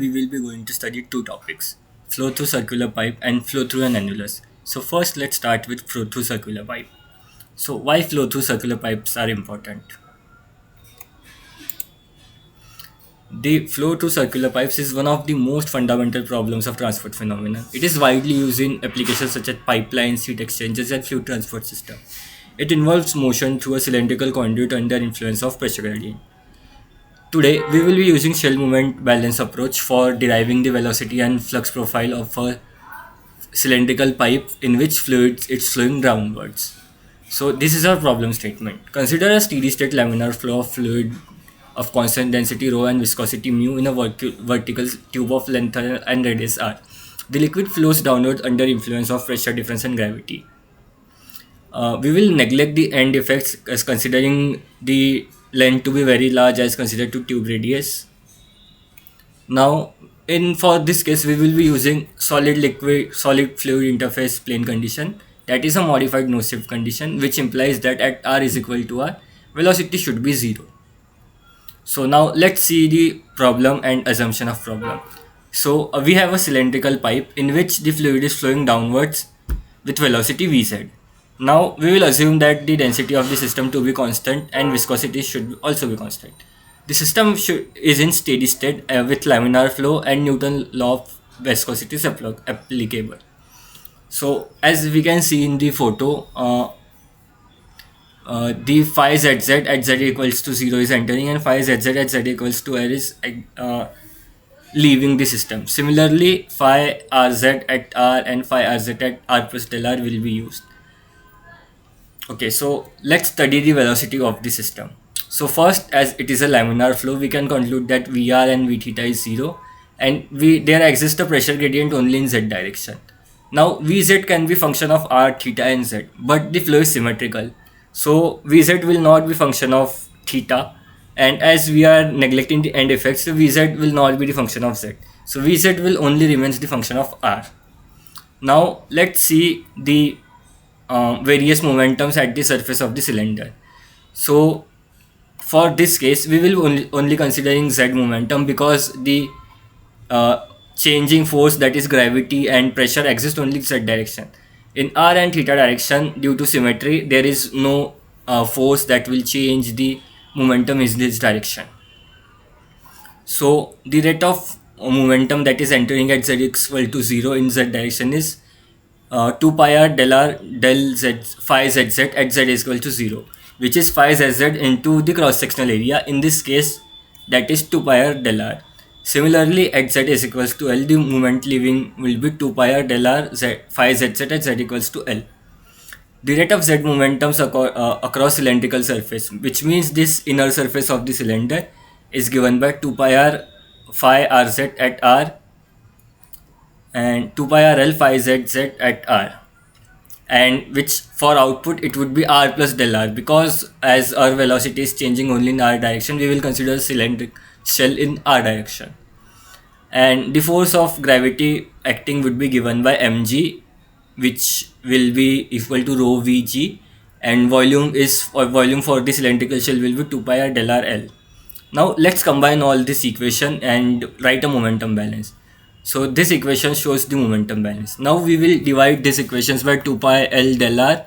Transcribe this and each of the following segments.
we will be going to study two topics, flow through circular pipe and flow through an annulus. So first let's start with flow through circular pipe. So why flow through circular pipes are important? The flow through circular pipes is one of the most fundamental problems of transport phenomena. It is widely used in applications such as pipelines, heat exchangers, and fluid transport system. It involves motion through a cylindrical conduit under influence of pressure gradient. Today, we will be using shell moment balance approach for deriving the velocity and flux profile of a cylindrical pipe in which fluid is flowing downwards. So this is our problem statement. Consider a steady state laminar flow of fluid of constant density rho and viscosity mu in a vertical tube of length and radius r. The liquid flows downwards under influence of pressure difference and gravity. We will neglect the end effects as considering the length to be very large as considered to tube radius. Now, in for this case, we will be using solid fluid interface plane condition. That is a modified no-shift condition, which implies that at r is equal to r, velocity should be 0. So now let's see the problem and assumption of problem. So we have a cylindrical pipe in which the fluid is flowing downwards with velocity vz. Now we will assume that the density of the system to be constant and viscosity should also be constant. The system is in steady state with laminar flow and Newton law of viscosity is applicable. So as we can see in the photo, the phi zz at z equals to 0 is entering and phi zz at z equals to r is leaving the system. Similarly, phi rz at r and phi rz at r plus del r will be used. Okay, so let's study the velocity of the system. So first, as it is a laminar flow, we can conclude that Vr and V theta is 0 and there exists a pressure gradient only in z direction. Now Vz can be function of r, theta and z, but the flow is symmetrical. So Vz will not be function of theta, and as we are neglecting the end effects, so Vz will not be the function of z. So Vz will only remains the function of r. Now let's see the various momentums at the surface of the cylinder. So for this case, we will only considering z momentum because the changing force, that is gravity and pressure, exist only in z direction. In r and theta direction, due to symmetry, there is no force that will change the momentum in this direction. So the rate of momentum that is entering at z equal to 0 in z direction is 2 pi r del r del z phi zz at z is equal to 0, which is phi zz into the cross sectional area. In this case, that is 2 pi r del r. Similarly, at z is equals to L, the moment leaving will be 2 pi r del r phi zz at z equals to L. The rate of z momentums across cylindrical surface, which means this inner surface of the cylinder, is given by 2 pi r phi rz at r and 2 pi r L phi zz at r, and which for output it would be r plus del r, because as our velocity is changing only in r direction, we will consider cylindric shell in r direction, and the force of gravity acting would be given by mg, which will be equal to rho vg, and volume for the cylindrical shell will be 2 pi r del r L. Now let's combine all this equation and write a momentum balance. So this equation shows the momentum balance. Now we will divide these equations by 2 pi L del r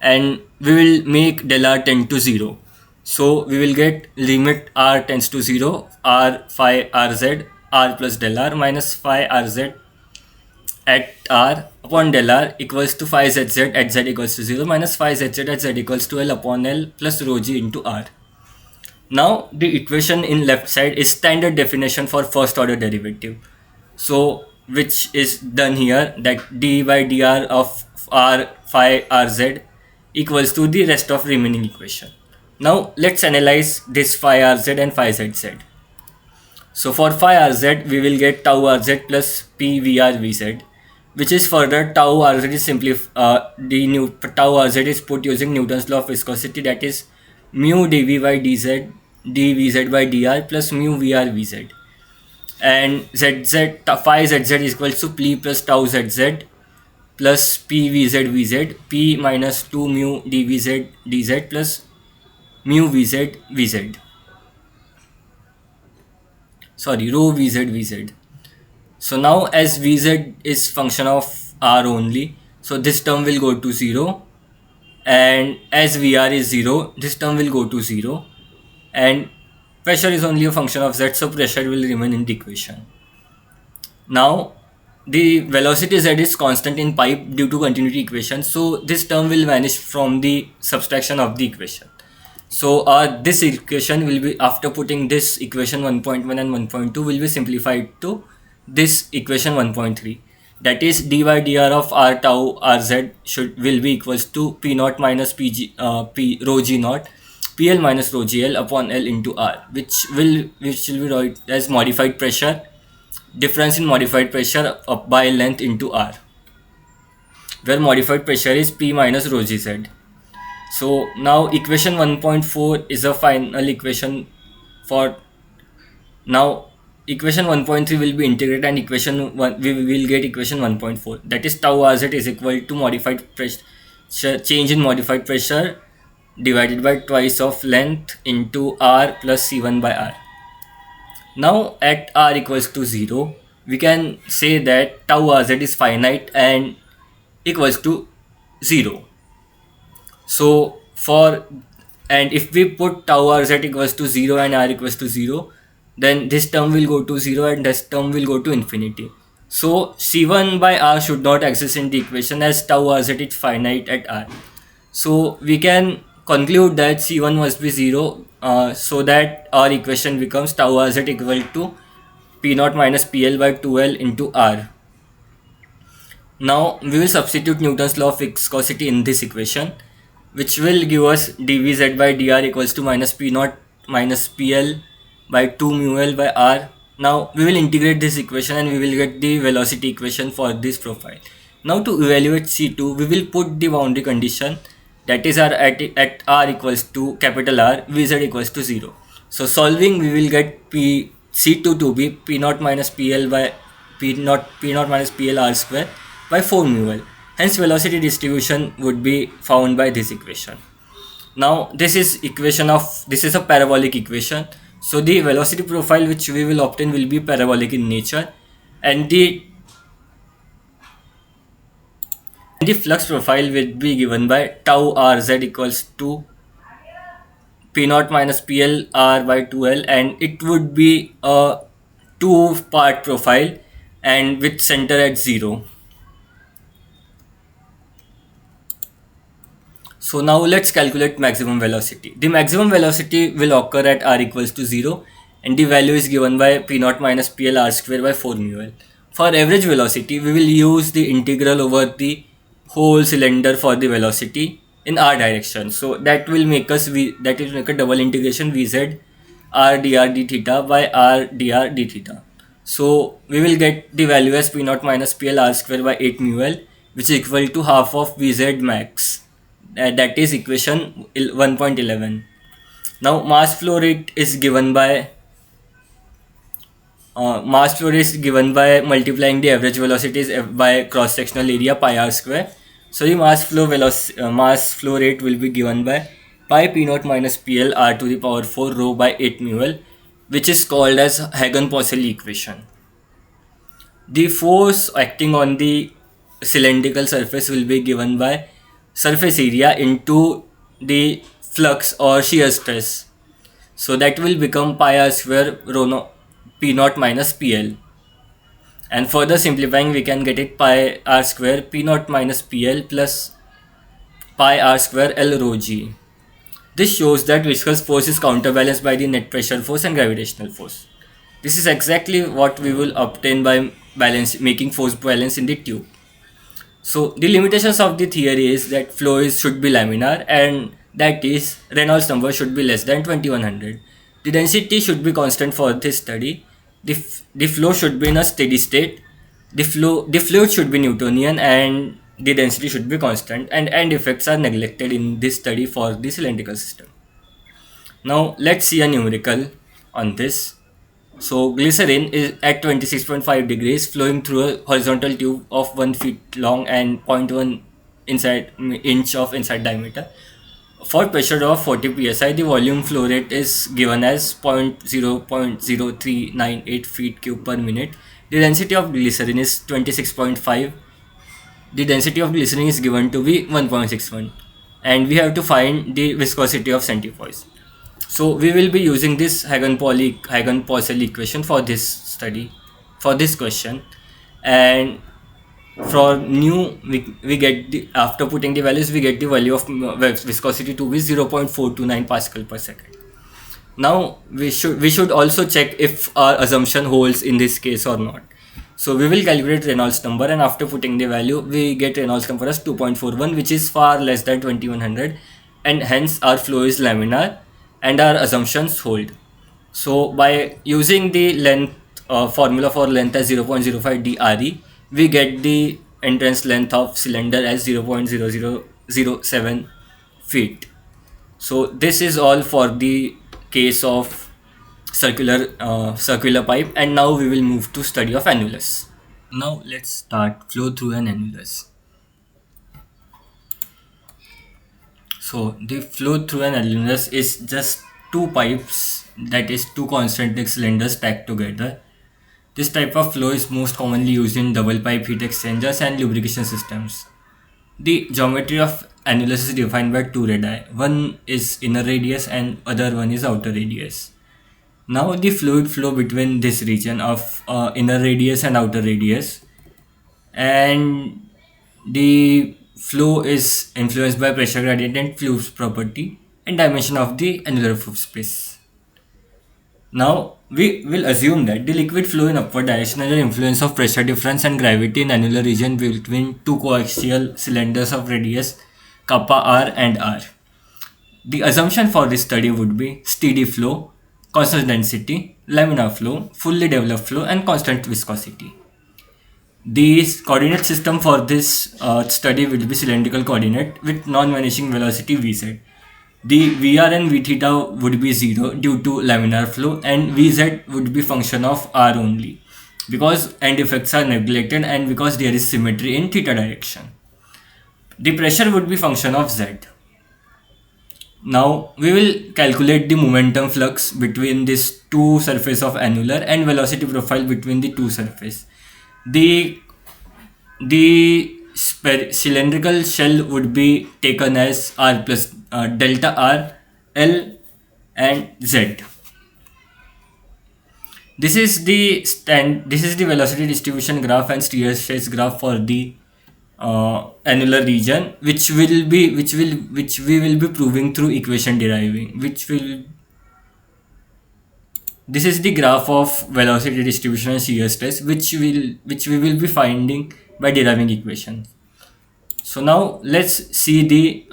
and we will make del r tend to 0. So we will get limit r tends to 0, r phi rz r plus del r minus phi rz at r upon del r equals to phi zz at z equals to 0 minus phi zz at z equals to L upon L plus rho g into r. Now the equation in left side is standard definition for first order derivative. So which is done here, that d by dr of r phi rz equals to the rest of remaining equation. Now let's analyze this phi rz and phi zz. So for phi rz we will get tau rz plus p vr vz, which is further tau rz is simply tau rz is put using Newton's law of viscosity, that is mu dv by dz dvz by dr plus mu vr vz, and phi zz is equals to p plus tau zz plus p vz vz, p minus 2 mu dvz dz plus mu vz vz, sorry, rho vz vz. So now as Vz is function of R only, so this term will go to 0, and as Vr is 0, this term will go to 0, and pressure is only a function of Z, so pressure will remain in the equation. Now the velocity Z is constant in pipe due to continuity equation, so this term will vanish from the subtraction of the equation. So this equation will be, after putting this equation 1.1 and 1.2, will be simplified to this equation 1.3, that is dy dr of r tau rz will be equals to p naught minus p rho g naught pl minus rho gl upon l into r, which will be written as modified pressure difference in modified pressure up by length into r, where modified pressure is p minus rho gz. So now equation 1.4 is a final equation for now. Equation 1.3 will be integrated, and equation 1 we will get equation 1.4, that is tau rz is equal to modified pressure change in modified pressure divided by twice of length into r plus c1 by r. Now at r equals to 0, we can say that tau rz is finite and equals to 0. So for, and if we put tau rz equals to 0 and r equals to 0, then this term will go to 0 and this term will go to infinity. So c1 by r should not exist in the equation, as tau rz is finite at r. So we can conclude that c1 must be 0, so that our equation becomes tau rz equal to p naught minus pl by 2l into r. Now we will substitute Newton's law of viscosity in this equation, which will give us dvz by dr equals to minus p naught minus pl by 2 mu l by r. Now we will integrate this equation and we will get the velocity equation for this profile. Now to evaluate C2, we will put the boundary condition, that is at r equals to capital R, Vz equals to 0. So solving, we will get C2 to be p naught minus pl by p naught minus pl r square by 4 mu l. Hence velocity distribution would be found by this equation. Now this is a parabolic equation. So the velocity profile which we will obtain will be parabolic in nature, and the flux profile will be given by tau rz equals to p naught minus pl r by 2l, and it would be a two-part profile and with center at 0. So now let's calculate maximum velocity. The maximum velocity will occur at r equals to 0, and the value is given by p naught minus pl r square by 4 mu l. For average velocity, we will use the integral over the whole cylinder for the velocity in r direction. So that will make a double integration vz r dr d theta by r dr d theta. So we will get the value as p naught minus pl r square by 8 mu l, which is equal to half of vz max. That is equation 1.11. Now mass flow rate is given by multiplying the average velocities by cross sectional area pi r square. So the mass flow rate will be given by pi p naught minus pl r to the power 4 rho by 8 mu l, which is called as Hagen-Poiseuille equation. The force acting on the cylindrical surface will be given by surface area into the flux or shear stress. So that will become pi r square rho no, p naught minus pl. And further simplifying, we can get it pi r square p naught minus pl plus pi r square l rho g. This shows that viscous force is counterbalanced by the net pressure force and gravitational force. This is exactly what we will obtain by making force balance in the tube. So the limitations of the theory is that flow should be laminar, and that is Reynolds number should be less than 2100. The density should be constant for this study. The flow should be in a steady state. The fluid should be Newtonian, and the density should be constant, and end effects are neglected in this study for the cylindrical system. Now let's see a numerical on this. So glycerin is at 26.5 degrees flowing through a horizontal tube of 1 feet long and 0.1 inch of inside diameter. For pressure of 40 psi, the volume flow rate is given as 0.0398 feet cube per minute, The density of glycerin is 26.5. The density of glycerin is given to be 1.61, and we have to find the viscosity of centrifuge. So we will be using this Hagen-Poiseuille equation for this study, for this question. And for new, we get the, after putting the values, we get the value of viscosity to be 0.429 pascal per second. Now we should also check if our assumption holds in this case or not. So we will calculate Reynolds number, and after putting the value, we get Reynolds number as 2.41, which is far less than 2100, and hence our flow is laminar and our assumptions hold. So by using the length formula for length as 0.05 DRE, we get the entrance length of cylinder as 0.0007 feet. So this is all for the case of circular pipe, and now we will move to study of annulus. Now let's start flow through an annulus. So the flow through an annulus is just two pipes, that is two concentric cylinders stacked together. This type of flow is most commonly used in double pipe heat exchangers and lubrication systems. The geometry of annulus is defined by two radii. One is inner radius and other one is outer radius. Now the fluid flow between this region of inner radius and outer radius, and the flow is influenced by pressure gradient and fluid property and dimension of the annular space. Now we will assume that the liquid flow in upward direction under influence of pressure difference and gravity in annular region between two coaxial cylinders of radius kappa r and r. The assumption for this study would be steady flow, constant density, laminar flow, fully developed flow, and constant viscosity. The coordinate system for this study will be cylindrical coordinate with non-vanishing velocity Vz. The Vr and V theta would be 0 due to laminar flow, and Vz would be function of R only because end effects are neglected and because there is symmetry in theta direction. The pressure would be function of Z. Now we will calculate the momentum flux between these two surface of annular and velocity profile between the two surface. The cylindrical shell would be taken as R plus delta R, L and Z. This is the velocity distribution graph and shear stress graph for the annular region, which we will be proving through equation deriving. This is the graph of velocity distribution and shear stress, which we will be finding by deriving equations. So now let's see the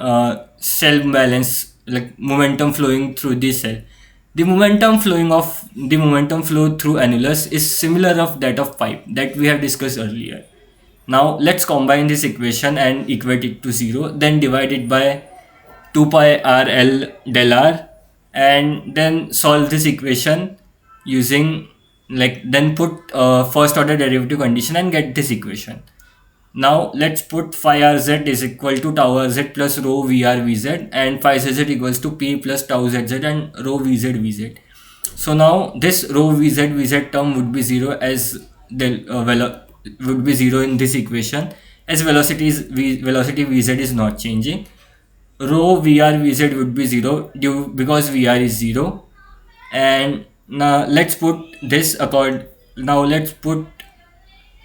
cell balance, like momentum flowing through the cell. The momentum flow through annulus is similar of that of pipe that we have discussed earlier. Now let's combine this equation and equate it to 0, then divide it by 2 pi r l del r, and then solve this equation using, then put first order derivative condition and get this equation. Now let's put phi rz is equal to tau rz plus rho vr vz, and phi zz equals to p plus tau zz and rho vz vz. So now this rho vz vz term would be 0 as would be 0 in this equation, as velocity vz is not changing. Rho vr vz would be 0 because vr is 0. And now let's put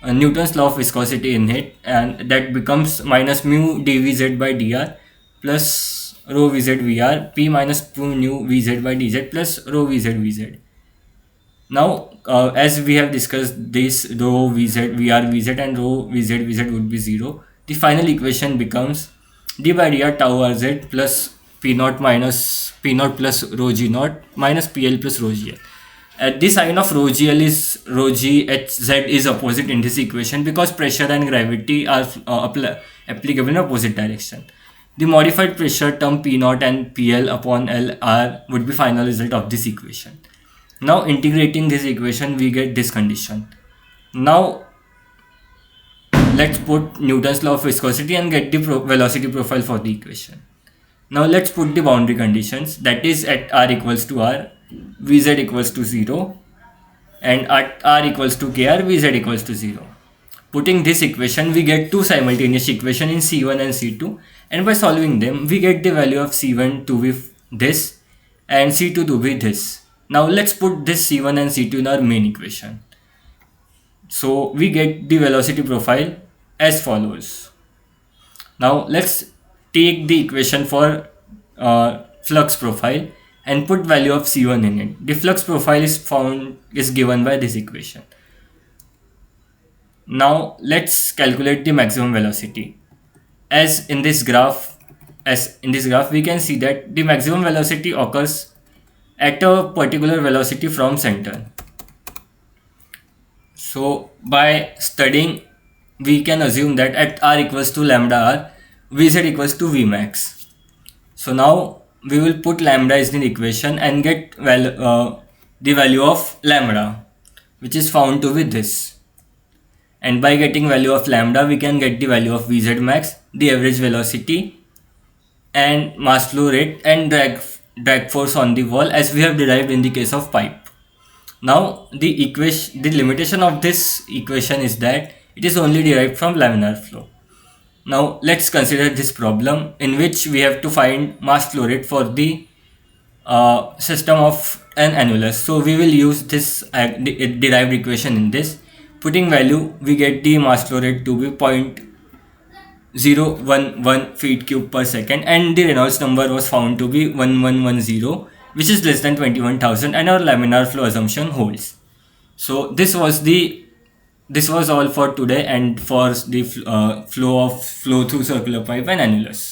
Newton's law of viscosity in it, and that becomes minus mu dvz by dr plus rho vz vr, p minus 2 nu vz by dz plus rho vz vz. Now as we have discussed, this rho vz vr vz and rho vz vz would be 0. The final equation becomes d by dr tau rz plus p naught minus p naught plus rho g naught minus pl plus rho gl. The sign of rho gl is rho g h z is opposite in this equation because pressure and gravity are applicable in opposite direction. The modified pressure term p naught and pl upon l r would be final result of this equation. Now integrating this equation, we get this condition. Now let's put Newton's law of viscosity and get the velocity profile for the equation. Now let's put the boundary conditions, that is at r equals to r, vz equals to 0, and at r equals to kr, vz equals to 0. Putting this equation, we get two simultaneous equations in C1 and C2, and by solving them, we get the value of C1 to be this and C2 to be this. Now let's put this C1 and C2 in our main equation. So we get the velocity profile as follows. Now let's take the equation for flux profile and put value of C1 in it. The flux profile is given by this equation. Now let's calculate the maximum velocity. As in this graph, we can see that the maximum velocity occurs at a particular velocity from center. So by studying, we can assume that at r equals to lambda r, vz equals to vmax. So now we will put lambda is in the equation and get the value of lambda, which is found to be this. And by getting value of lambda, we can get the value of vz max, the average velocity, and mass flow rate, and drag force on the wall, as we have derived in the case of pipe. Now the limitation of this equation is that it is only derived from laminar flow. Now let's consider this problem in which we have to find mass flow rate for the system of an annulus. So we will use this derived equation in this. Putting value, we get the mass flow rate to be 0.011 feet cube per second, and the Reynolds number was found to be 1110, which is less than 21,000, and our laminar flow assumption holds. So this was all for today and for the flow through circular pipe and annulus.